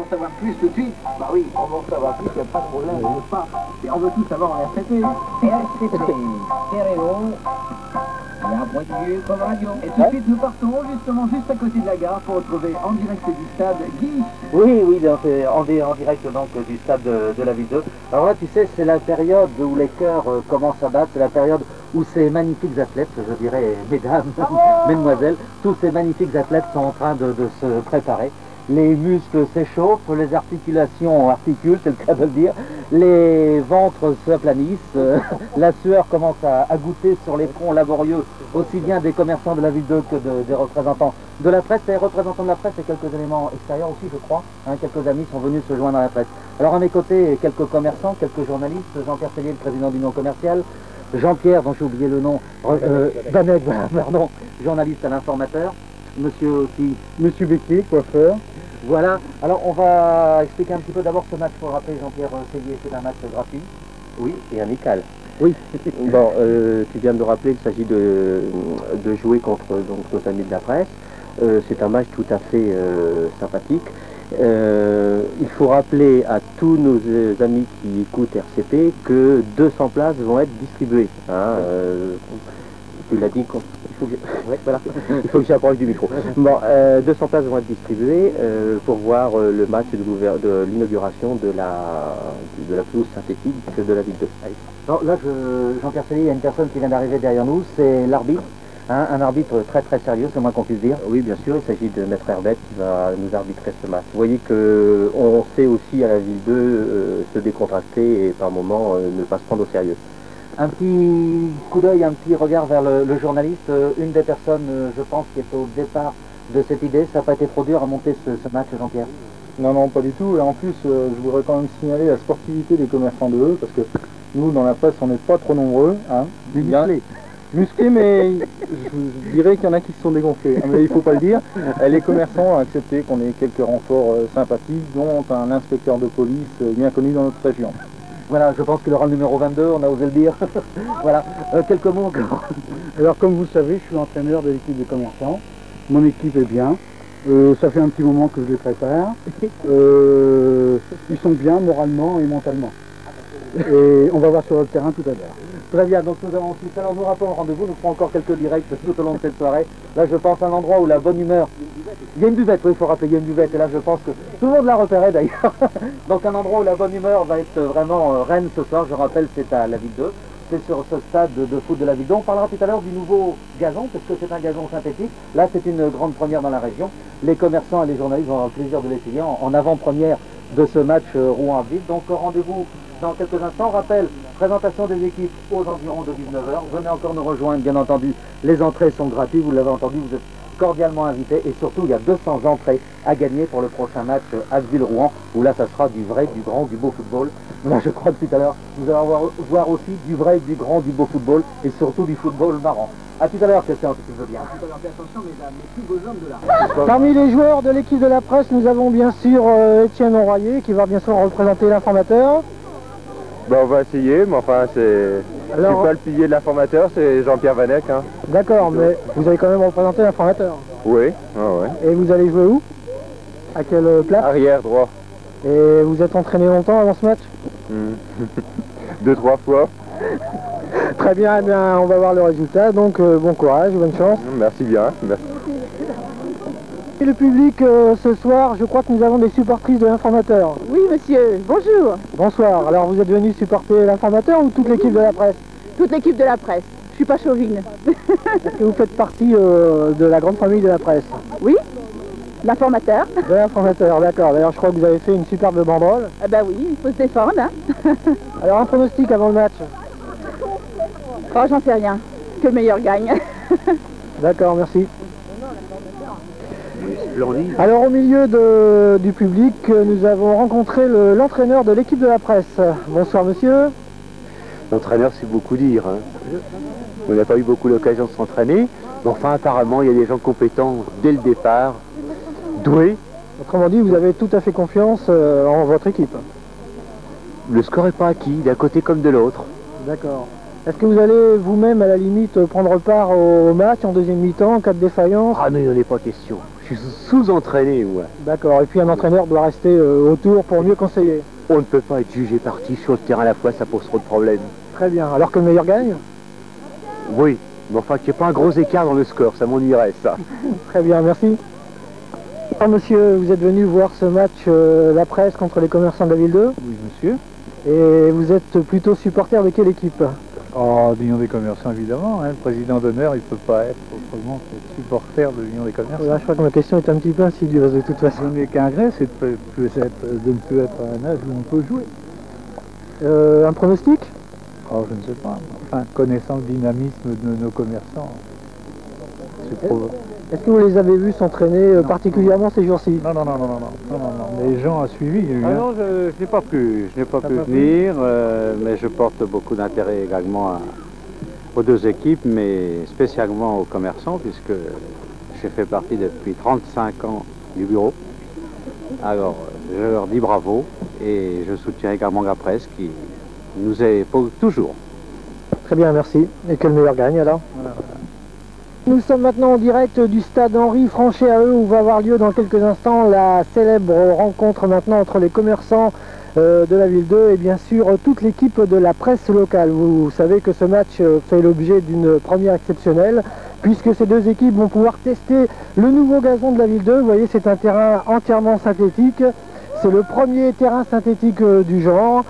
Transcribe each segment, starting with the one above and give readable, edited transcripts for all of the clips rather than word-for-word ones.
savoir plus tout de suite? Bah oui, on veut en savoir plus, il n'y a pas de problème, on veut pas. Et on veut tout savoir en RCT. RCT, stéréo, la voiture comme radio. Et tout de suite, nous partons justement juste à côté de la gare pour retrouver en direct du stade Guy. Oui, donc, en direct donc du stade de la ville 2. Alors là, tu sais, c'est la période où les cœurs commencent à battre, c'est la période où ces magnifiques athlètes, je dirais mesdames, mesdemoiselles, tous ces magnifiques athlètes sont en train de se préparer. Les muscles s'échauffent, les articulations articulent, c'est le cas de le dire, les ventres s'aplanissent, la sueur commence à goûter sur les fronts laborieux, aussi bien des commerçants de la ville 2 que des représentants de la presse. Les représentants de la presse et quelques éléments extérieurs aussi, je crois. Quelques amis sont venus se joindre à la presse. Alors à mes côtés, quelques commerçants, quelques journalistes, Jean-Pierre Tellier, le président d'Union Commerciale, Jean-Pierre, dont j'ai oublié le nom, Vanek, pardon, journaliste à l'Informateur, Monsieur Becquet, coiffeur. Voilà, alors on va expliquer un petit peu d'abord ce match, pour rappeler Jean-Pierre Tellier, c'est un match gratuit. Oui, et amical. Oui. Bon, tu viens de le rappeler, il s'agit de jouer contre donc, nos amis de la presse. C'est un match tout à fait sympathique. Il faut rappeler à tous nos amis qui écoutent RCP que 200 places vont être distribuées. Tu l'as dit, il faut que j'approche du micro. Bon, 200 places vont être distribuées pour voir le match de l'inauguration de la pelouse synthétique de la ville de Paris. Alors là, Jean-Pierre Tellier, il y a une personne qui vient d'arriver derrière nous, c'est l'arbitre. Un arbitre très très sérieux, c'est moins qu'on puisse dire. Oui, bien sûr, il s'agit de Maître Herbette qui va nous arbitrer ce match. Vous voyez qu'on sait aussi à la ville 2 se décontracter et par moments ne pas se prendre au sérieux. Un petit coup d'œil, un petit regard vers le journaliste. Une des personnes, je pense, qui est au départ de cette idée, ça n'a pas été trop dur à monter ce match, Jean-Pierre? Non, pas du tout. Et en plus, je voudrais quand même signaler la sportivité des commerçants de eux, parce que nous, dans la presse, on n'est pas trop nombreux. Musclés, mais je dirais qu'il y en a qui se sont dégonflés. Mais il ne faut pas le dire. Les commerçants ont accepté qu'on ait quelques renforts sympathiques, dont un inspecteur de police bien connu dans notre région. Voilà, je pense qu'il aura le numéro 22, on a osé le dire. Voilà, quelques mots encore. Alors, comme vous le savez, je suis entraîneur de l'équipe des commerçants. Mon équipe est bien. Ça fait un petit moment que je les prépare. Ils sont bien moralement et mentalement. Et on va voir sur le terrain tout à l'heure. Très bien, donc nous avons tout à l'heure, nous rappelons rendez-vous, nous ferons encore quelques directs tout au long de cette soirée. Là, je pense à un endroit où la bonne humeur... Il y a une buvette, oui, il faut rappeler, il y a une buvette, et là, je pense que tout le monde l'a repéré d'ailleurs. Donc un endroit où la bonne humeur va être vraiment reine ce soir, je rappelle, c'est à la ville 2. C'est sur ce stade de foot de la ville 2. On parlera tout à l'heure du nouveau gazon, parce que c'est un gazon synthétique. Là, c'est une grande première dans la région. Les commerçants et les journalistes vont avoir le plaisir de l'essayer en avant-première de ce match Rouen-Ville. Donc rendez-vous dans quelques instants. Rappel, présentation des équipes aux environs de 19h. Venez encore nous rejoindre, bien entendu. Les entrées sont gratuites, vous l'avez entendu, vous êtes cordialement invités. Et surtout, il y a 200 entrées à gagner pour le prochain match Abbeville-Rouen, où là, ça sera du vrai, du grand, du beau football. Là, je crois que tout à l'heure, nous allons voir aussi du vrai, du grand, du beau football, et surtout du football marrant. A tout à l'heure, Christian, si tu veux bien. Attention, mesdames, les plus beaux hommes de la... Parmi les joueurs de l'équipe de la presse, nous avons bien sûr Étienne Onroyer, qui va bien sûr représenter l'informateur. On va essayer, mais enfin, je suis pas le pilier de l'informateur, c'est Jean-Pierre Vanek. D'accord, mais vous allez quand même représenter l'informateur. Oui, Et vous allez jouer où? À quelle place? Arrière droit. Et vous êtes entraîné longtemps avant ce match? 2-3 fois. Très bien, on va voir le résultat, donc bon courage, bonne chance. Merci bien. Merci. Et le public, ce soir, je crois que nous avons des supportrices de l'informateur. Oui, monsieur, bonjour. Bonsoir, alors vous êtes venu supporter l'informateur ou toute l'équipe de la presse? Toute l'équipe de la presse, je suis pas chauvine. Est-ce que vous faites partie de la grande famille de la presse? Oui, l'informateur. De l'informateur, d'accord. D'ailleurs, je crois que vous avez fait une superbe banderole. Ah bah oui, il faut se défendre, Alors, un pronostic avant le match? Oh, j'en sais rien, que le meilleur gagne. D'accord, merci. Alors au milieu du public, nous avons rencontré l'entraîneur de l'équipe de la presse. Bonsoir monsieur. L'entraîneur, c'est beaucoup dire. On n'a pas eu beaucoup l'occasion de s'entraîner, mais enfin apparemment il y a des gens compétents dès le départ, doués. Autrement dit, vous avez tout à fait confiance en votre équipe. Le score n'est pas acquis, d'un côté comme de l'autre. D'accord. Est-ce que vous allez vous-même à la limite prendre part au match en deuxième mi-temps en cas de défaillance? Ah non, il n'en est pas question. Je suis sous-entraîné, moi. D'accord, et puis un entraîneur doit rester autour pour mieux conseiller. On ne peut pas être jugé parti sur le terrain à la fois, ça pose trop de problèmes. Très bien, alors que le meilleur gagne? Oui, mais enfin qu'il n'y ait pas un gros écart dans le score, ça m'ennuierait, ça. Très bien, merci. Alors, monsieur, vous êtes venu voir ce match La Presse contre les commerçants de la ville 2? Oui, monsieur. Et vous êtes plutôt supporter de quelle équipe? Oh, de l'Union des commerçants, évidemment. Hein. Le président d'honneur, il ne peut pas être autrement que supporter de l'Union des commerçants. Là, je crois que ma question est un petit peu insidieuse de toute façon. Je n'ai qu'un regret, c'est de ne plus être à un âge où on peut jouer. Un pronostic? Oh, je ne sais pas. Enfin, connaissant le dynamisme de nos commerçants, c'est trop... Est-ce que vous les avez vus s'entraîner particulièrement ces jours-ci? Non. Les gens ont suivi. Il y a eu, Ah non, je n'ai pas pu. Je n'ai pas pu venir, mais je porte beaucoup d'intérêt également aux deux équipes, mais spécialement aux commerçants, puisque j'ai fait partie depuis 35 ans du bureau. Alors, je leur dis bravo, et je soutiens également la presse qui nous épaule toujours. Très bien, merci. Et que le meilleur gagne alors. Voilà. Nous sommes maintenant en direct du stade Henri Franchet-Aeux où va avoir lieu dans quelques instants la célèbre rencontre maintenant entre les commerçants de la ville 2 et bien sûr toute l'équipe de la presse locale. Vous savez que ce match fait l'objet d'une première exceptionnelle puisque ces deux équipes vont pouvoir tester le nouveau gazon de la ville 2. Vous voyez, c'est un terrain entièrement synthétique. C'est le premier terrain synthétique du genre.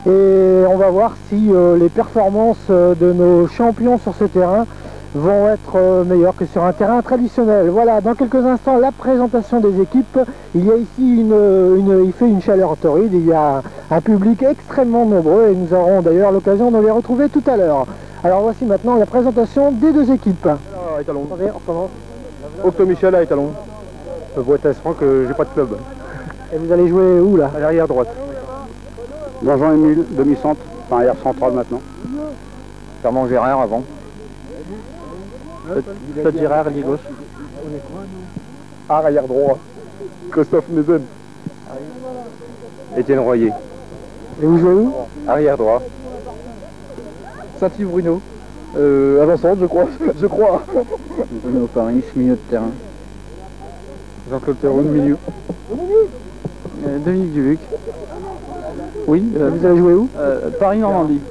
Et on va voir si les performances de nos champions sur ce terrain vont être meilleurs que sur un terrain traditionnel. Voilà, dans quelques instants, la présentation des équipes. Il y a ici il fait une chaleur torride, il y a un public extrêmement nombreux et nous aurons d'ailleurs l'occasion de les retrouver tout à l'heure. Alors voici maintenant la présentation des deux équipes. À Étalon. Attendez, on recommence. Octo Michel à Étalon. Boîte Franck, j'ai pas de club. Et vous allez jouer où là? À l'arrière droite. Jean Émile, demi-centre, enfin air central maintenant. Clermont Gérard avant. Claude Girard, lié gauche. Arrière droit. Christophe Nezen. Étienne Royer. Et vous jouez où? Arrière droit. Saint-Yves Bruno. Avant-centre, je crois. Bruno Paris, milieu de terrain. Jean-Claude Théroux, milieu. Dominique Dubuc. Oui. Vous allez jouer où? Paris-Normandie.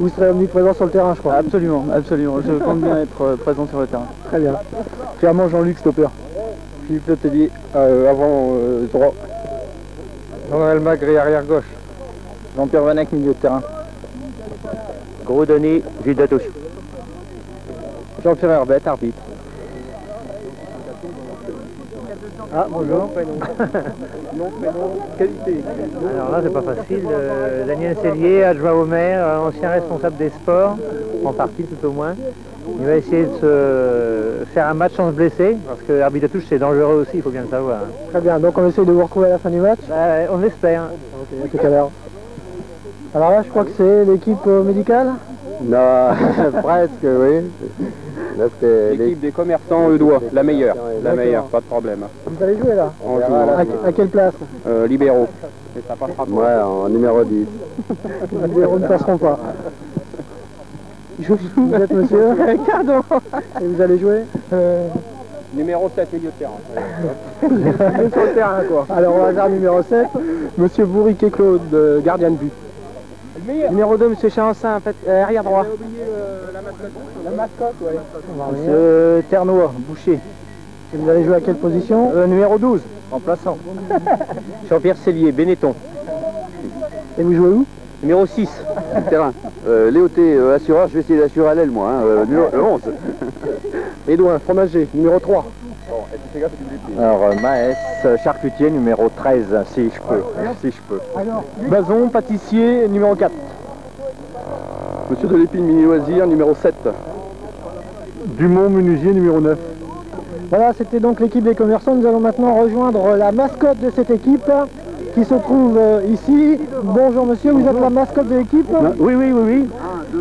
Vous serez omniprésent sur le terrain, je crois. Absolument. Je compte bien être présent sur le terrain. Très bien. Clairement Jean-Luc Stopper. Philippe Letellier, avant droit. Jean-Noël Magret, arrière gauche. Jean-Pierre Vanek, milieu de terrain. Gros Denis, Gilles de Touche. Jean-Pierre Herbette, arbitre. Ah, bonjour. Nom, prénom, qualité. Alors là, c'est pas facile. Daniel Cellier, adjoint au maire, ancien responsable des sports, en partie tout au moins. Il va essayer de se faire un match sans se blesser, parce que l'arbitre de touche, c'est dangereux aussi, il faut bien le savoir. Très bien, donc on essaye de vous retrouver à la fin du match. On espère. Ok, à tout à l'heure. Alors là, je crois que c'est l'équipe médicale. Non, presque, oui. L'équipe des commerçants Eudois, la meilleure, pas de problème. Vous allez jouer là? On joue à quelle place? Libéraux. Et ça passera pas. Ouais, en numéro 10. Les libéraux ne passeront pas. Vous êtes monsieur? Pardon. Et vous allez jouer? Numéro 7, milieu de terrain. Sur le terrain, quoi. Alors au hasard numéro 7, monsieur Bourriquet Claude, gardien de but. Numéro 2, monsieur Chancin, arrière droit. J'ai oublié la mascotte, ouais. Monsieur Ternois, boucher. Et vous allez jouer à quelle position? Numéro 12, remplaçant. Jean-Pierre Cellier, Benetton. Et vous jouez où? Numéro 6, Terrain. Léoté, assureur, je vais essayer d'assurer à l'aile, moi. Le 11. Édouin, fromager, numéro 3. Alors, Maës, charcutier, numéro 13, si je peux. Bazon, pâtissier, numéro 4. Monsieur de l'Épine, mini-loisir, numéro 7. Dumont, menuisier, numéro 9. Voilà, c'était donc l'équipe des commerçants. Nous allons maintenant rejoindre la mascotte de cette équipe qui se trouve ici. Bonjour monsieur, vous êtes la mascotte de l'équipe? Oui.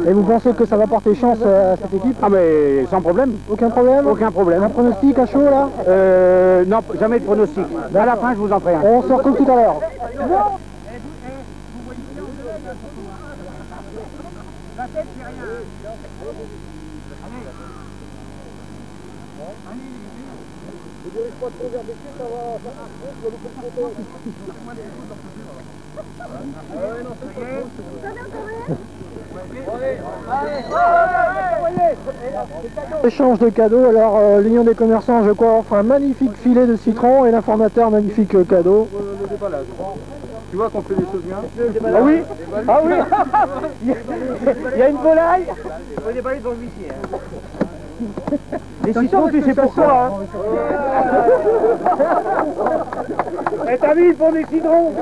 Et vous pensez que ça va porter chance à cette équipe? Ah mais sans problème. Aucun problème? Aucun problème. Un pronostic à chaud là? Non, jamais de pronostic. À la fin, je vous en ferai un. On se retrouve tout à l'heure. Ne dirige pas trop vers dessus, ça va nous Échange de cadeaux, alors l'Union des commerçants je crois offre un magnifique filet de citron et l'informateur magnifique cadeau. Le déballage. Tu vois qu'on fait des choses bien. Ah oui. Ah oui. Il y a une volaille. Il faut déballer dans le huissier. Les citrons, tu sais pourquoi, hein. Et t'as vu, ils font des citrons.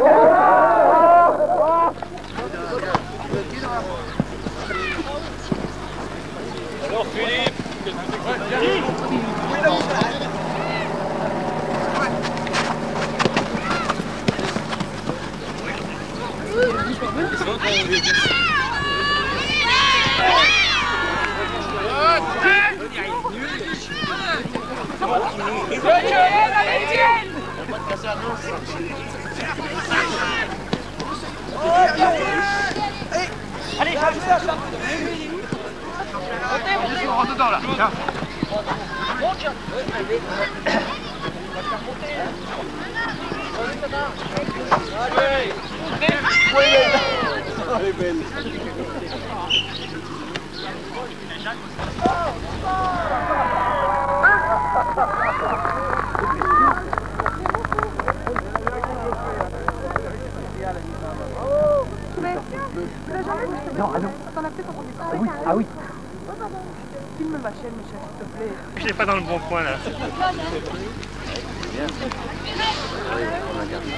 Alors Philippe, qu'est-ce que Allez, on rentre dedans là. Elle est belle. Non, ah non. T'en as fait quand on est parti. Ah oui. Filme ma chaîne, Michel, s'il te plaît. Je l'ai pas dans le bon coin là. Bien. Oui, on a gardé.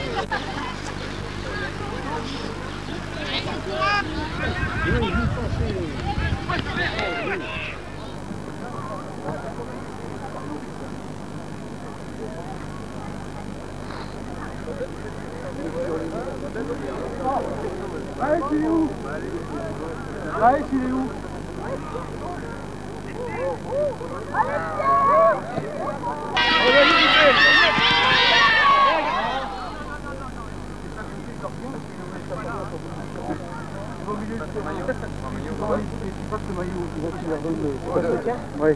Allez, tu es où? Allez, tu es où? Oui.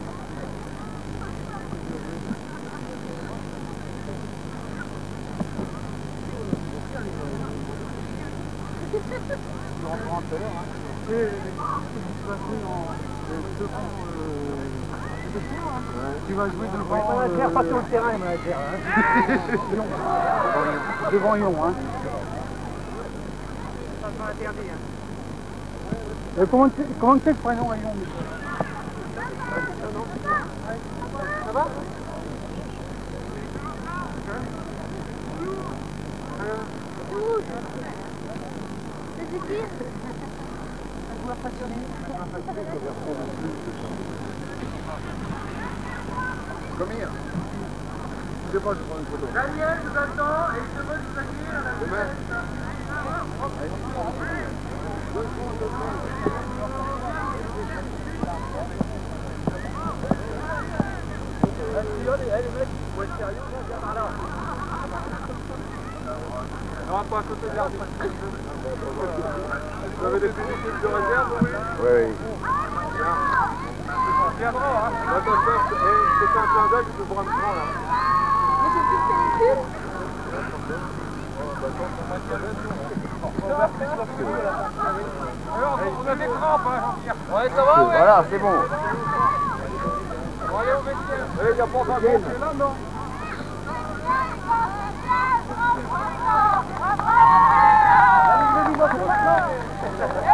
Tu vas jouer devant... Manager, pas sur le terrain, manager. Devant Lyon, hein. Ça sera interdit. Comment c'est le prénom à Lyon? Ça va? C'est qui? Un joueur passionné. Come here. Je sais pas, je prends une photo. Daniel, nous attend et je veux nous accueillir à la Non, pas à côté de l'arbitre. Vous avez des petites de réserve, oui? Oui. Viens droit, hein. Attention, c'est un plein d'œil, je peux prendre un là. Mais j'ai plus de téléphone. Alors, on a des crampes, hein, Jean-Pierre. Ouais, ça va, ouais. Voilà, c'est bon. On va aller au vestiaire. Il n'y a pas un là, non? Et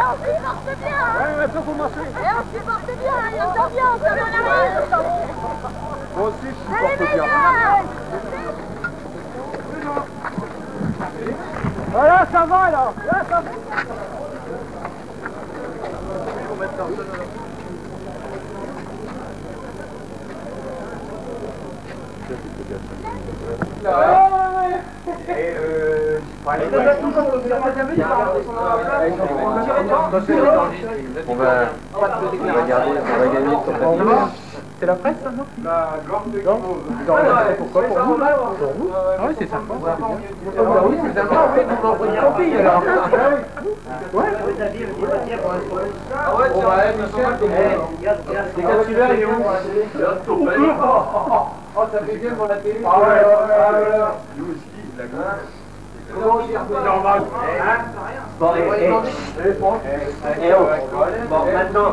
on s'y porte bien, hein. Ouais, il faut marcher. Et on s'y porte bien, il y a de l'ambiance, ça va arrive. Moi aussi, je supporte Allez, bien. Voilà, ça va là. Là, ça va. On va garder, on va gagner sur la. C'est la presse, ça, non? La gorge de Pourquoi? Pour vous? Pour vous? Ah oui, c'est sympa. Ah oui, c'est sympa, en fait, on va envoyer en fille alors. Ouais. Ah ouais, tiens, Michel, les capsulaires, il est où? Oh, ça fait bien pour la télé. Ah ouais, nous aussi, la glace. Normal. Bon, bon, maintenant,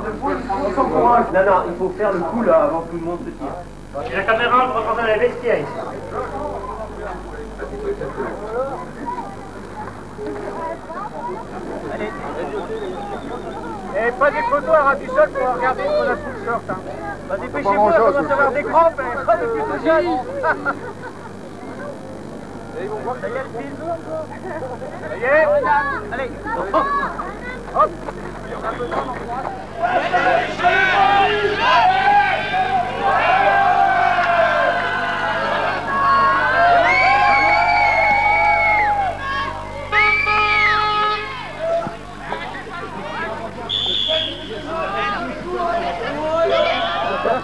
non, il faut faire le coup là avant que tout le monde se tire. Et la caméra, on va prendre les vestiaires ici. Allez. Et pas des photos à ras du sol pour regarder qu'on a tout le short. Hein. Bah, dépêchez-vous, on commence à avoir des crampes, mais pas de plus de jeunes. Et ils vont voir, ça y est, le film. Ça y est. Allez. Hop.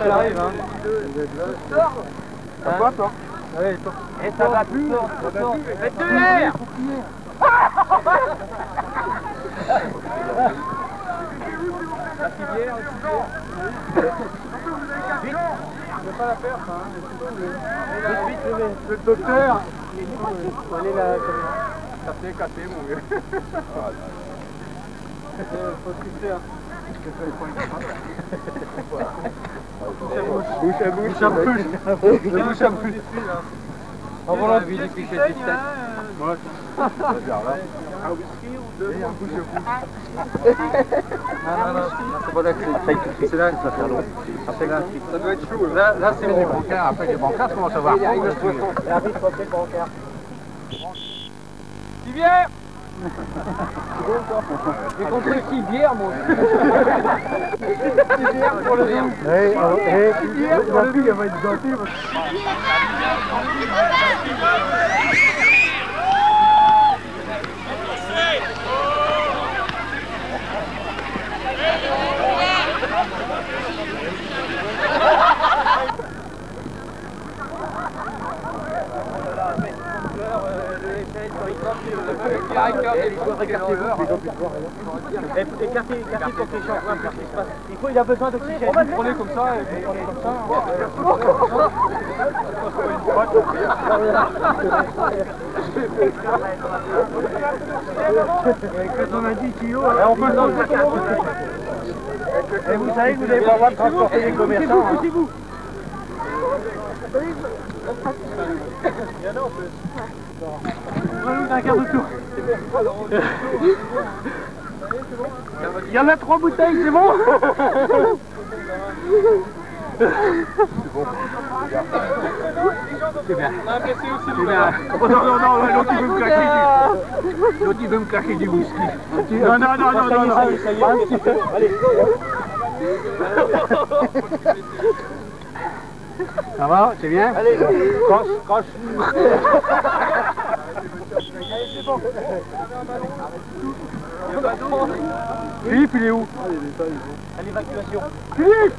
Elle arrive, hein. Ça va, toi? Allez, toi. Et ça va plus. Faites de l'air. La filière, vite. Je vais pas la faire, ça. Vite, le docteur. Allez, là. Café, mon vieux. Faut tricher, hein. Bouche à bouche. Avant la vie du pichet de tête. Ouais. Un whisky ou deux? Un bouche à bouche. Non, c'est pas d'accepter. C'est là que ça va faire long. Ça doit être chaud. Là, c'est les bancards. Après, les bancards commencent à avoir chaud. Civière! J'ai compris qui bière, moi. Bière pour le vin. Bière pour le vin, elle va être gâtée. Il a besoin d'oxygène. On va le prendre comme ça, et vous prenez comme ça. Quand on a 10 kilos, on peut le et vous savez que vous n'avez pas le droit de transporter les commerçants. Un quart de tour. Il y en a 3 bouteilles, c'est bon? C'est bien. On a un blessé aussi, nous. Non, l'autre il veut me claquer l'autre il veut me claquer du whisky. Non. Allez. Ça va, c'est bien? Allez, croche. Allez, c'est bon. Philippe, il est où? À l'évacuation. Philippe!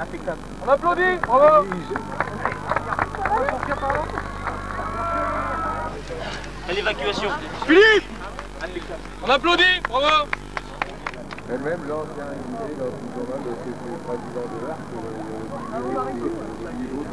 Impeccable. On applaudit, bravo! À l'évacuation. Philippe! On applaudit, bravo! Elle-même, là, c'est un idée, là, plus ou moins, c'est le président de l'ARC, au niveau de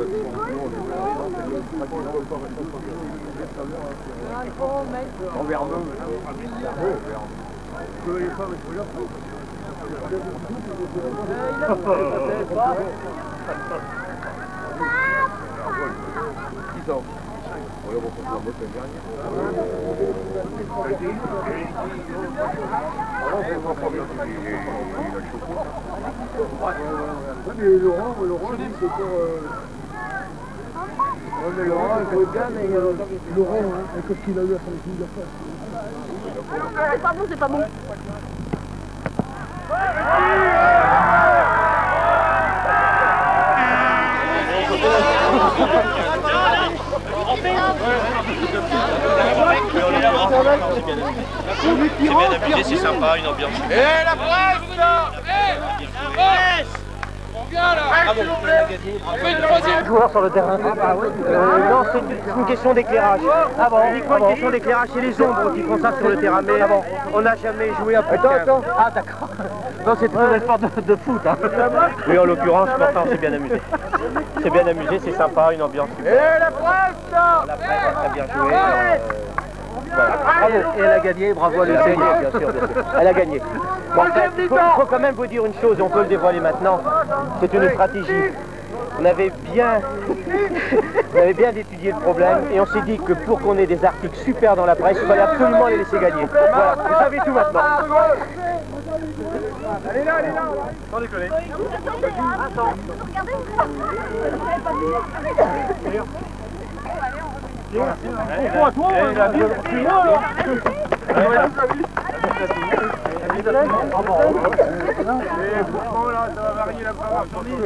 Laurent, c'est pour... mais Laurent, il faut bien, mais Laurent, qu'est-ce qu'il a eu à son équipe de faire? C'est pas bon, c'est pas bon. C'est sympa, une ambiance. Eh, la presse, là! Eh, la presse! bien là. Bravo. On fait une troisième. Joueurs sur le terrain. Non, c'est une question d'éclairage. Ah bon, uniquement une question d'éclairage. C'est les ombres qui font ça sur le terrain. Mais on n'a jamais joué à plus de 15. Ah d'accord. Non, c'est un sport de foot. Hein. Oui, en l'occurrence, pourtant, on s'est bien amusé. C'est bien amusé, c'est sympa, une ambiance super. Et la presse là. La presse a très bien joué. Bravo. Et elle a gagné, bravo à Elle a gagné, bien sûr, bien sûr. Elle a gagné. Bon, il faut quand même vous dire une chose, et on peut le dévoiler maintenant. C'est une stratégie. On avait bien étudié le problème et on s'est dit que pour qu'on ait des articles super dans la presse, il fallait absolument les laisser gagner. Voilà, vous savez tout maintenant. Elle est là, sans déconner. Attends. Toi, la vie, c'est moi, là. Et franchement, là, ça va varier la première.